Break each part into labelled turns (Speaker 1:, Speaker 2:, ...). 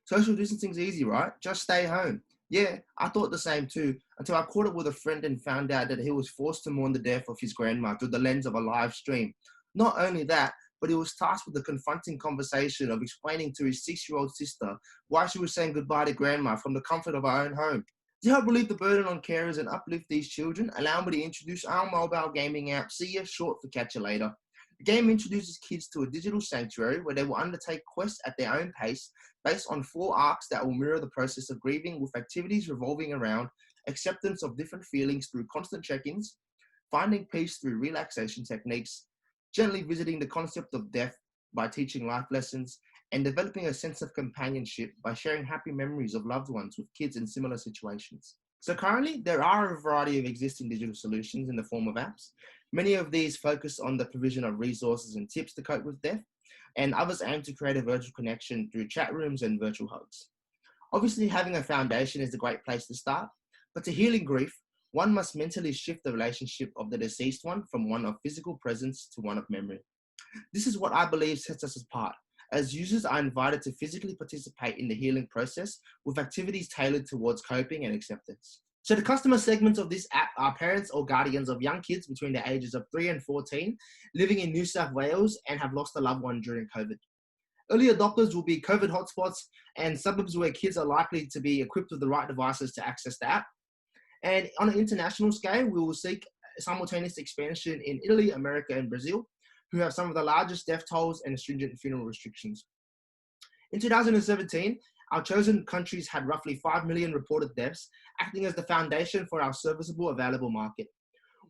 Speaker 1: Social distancing's easy, right? Just stay home. Yeah, I thought the same too, until I caught up with a friend and found out that he was forced to mourn the death of his grandma through the lens of a live stream. Not only that, but he was tasked with the confronting conversation of explaining to his 6-year-old sister why she was saying goodbye to grandma from the comfort of her own home. To help relieve the burden on carers and uplift these children, allow me to introduce our mobile gaming app, SEEA, short for Catch You Later. The game introduces kids to a digital sanctuary where they will undertake quests at their own pace based on 4 arcs that will mirror the process of grieving, with activities revolving around acceptance of different feelings through constant check-ins, finding peace through relaxation techniques, gently visiting the concept of death by teaching life lessons, and developing a sense of companionship by sharing happy memories of loved ones with kids in similar situations. So currently, there are a variety of existing digital solutions in the form of apps. Many of these focus on the provision of resources and tips to cope with death, and others aim to create a virtual connection through chat rooms and virtual hugs. Obviously, having a foundation is a great place to start, but to healing grief, one must mentally shift the relationship of the deceased one from one of physical presence to one of memory. This is what I believe sets us apart, as users are invited to physically participate in the healing process with activities tailored towards coping and acceptance. So the customer segments of this app are parents or guardians of young kids between the ages of 3 and 14 living in New South Wales and have lost a loved one during COVID. Early adopters will be COVID hotspots and suburbs where kids are likely to be equipped with the right devices to access the app. And on an international scale, we will seek simultaneous expansion in Italy, America, and Brazil, who have some of the largest death tolls and stringent funeral restrictions. In 2017, our chosen countries had roughly 5 million reported deaths, acting as the foundation for our serviceable available market.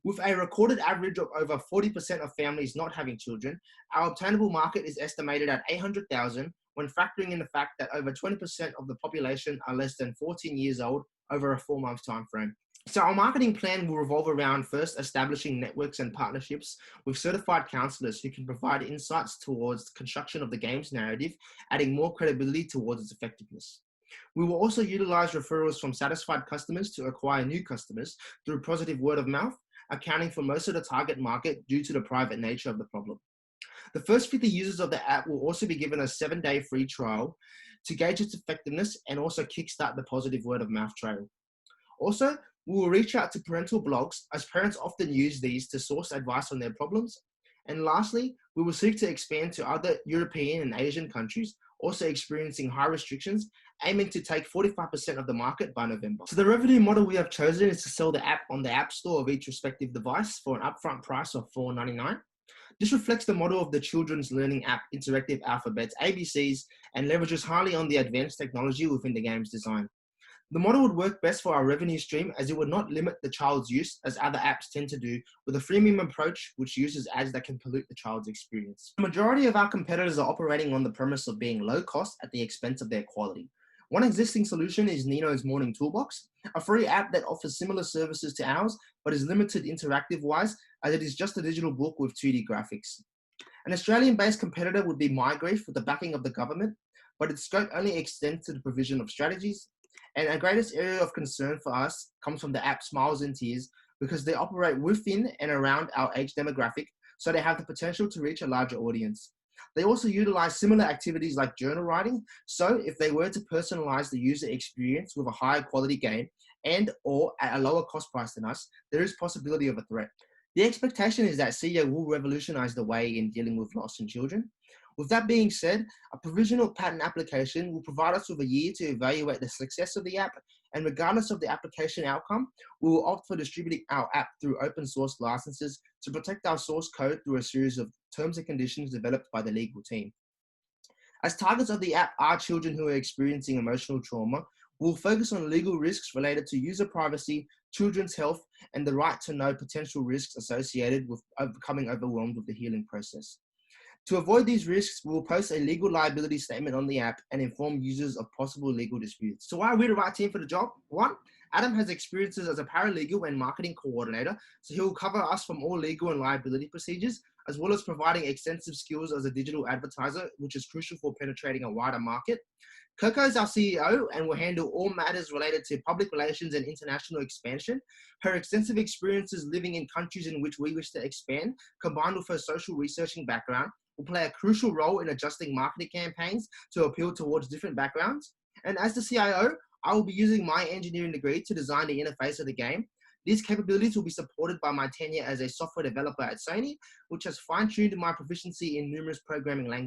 Speaker 1: With a recorded average of over 40% of families not having children, our obtainable market is estimated at 800,000 when factoring in the fact that over 20% of the population are less than 14 years old over a 4-month time frame. So our marketing plan will revolve around first establishing networks and partnerships with certified counselors who can provide insights towards the construction of the game's narrative, adding more credibility towards its effectiveness. We will also utilize referrals from satisfied customers to acquire new customers through positive word of mouth, accounting for most of the target market due to the private nature of the problem. The first 50 users of the app will also be given a 7-day free trial to gauge its effectiveness and also kickstart the positive word of mouth trail. Also, we will reach out to parental blogs, as parents often use these to source advice on their problems. And lastly, we will seek to expand to other European and Asian countries also experiencing high restrictions, aiming to take 45% of the market by November. So the revenue model we have chosen is to sell the app on the App Store of each respective device for an upfront price of $4.99. This reflects the model of the children's learning app Interactive Alphabets ABCs and leverages highly on the advanced technology within the game's design. The model would work best for our revenue stream as it would not limit the child's use as other apps tend to do with a freemium approach which uses ads that can pollute the child's experience. The majority of our competitors are operating on the premise of being low cost at the expense of their quality. One existing solution is Nino's Morning Toolbox, a free app that offers similar services to ours but is limited interactive wise as it is just a digital book with 2D graphics. An Australian-based competitor would be MyGrief with the backing of the government, but its scope only extends to the provision of strategies. And our greatest area of concern for us comes from the app Smiles and Tears because they operate within and around our age demographic, so they have the potential to reach a larger audience. They also utilize similar activities like journal writing, so if they were to personalize the user experience with a higher quality game and or at a lower cost price than us, there is possibility of a threat. The expectation is that SEEA will revolutionize the way in dealing with loss in children. With that being said, a provisional patent application will provide us with a year to evaluate the success of the app, and regardless of the application outcome, we will opt for distributing our app through open source licenses to protect our source code through a series of terms and conditions developed by the legal team. As targets of the app are children who are experiencing emotional trauma, we'll focus on legal risks related to user privacy, children's health, and the right to know potential risks associated with becoming overwhelmed with the healing process. To avoid these risks, we will post a legal liability statement on the app and inform users of possible legal disputes. So why are we the right team for the job? 1, Adam has experiences as a paralegal and marketing coordinator, so he will cover us from all legal and liability procedures, as well as providing extensive skills as a digital advertiser, which is crucial for penetrating a wider market. Coco is our CEO and will handle all matters related to public relations and international expansion. Her extensive experiences living in countries in which we wish to expand, combined with her social researching background, will play a crucial role in adjusting marketing campaigns to appeal towards different backgrounds. And as the CIO, I will be using my engineering degree to design the interface of the game. These capabilities will be supported by my tenure as a software developer at Sony, which has fine-tuned my proficiency in numerous programming languages.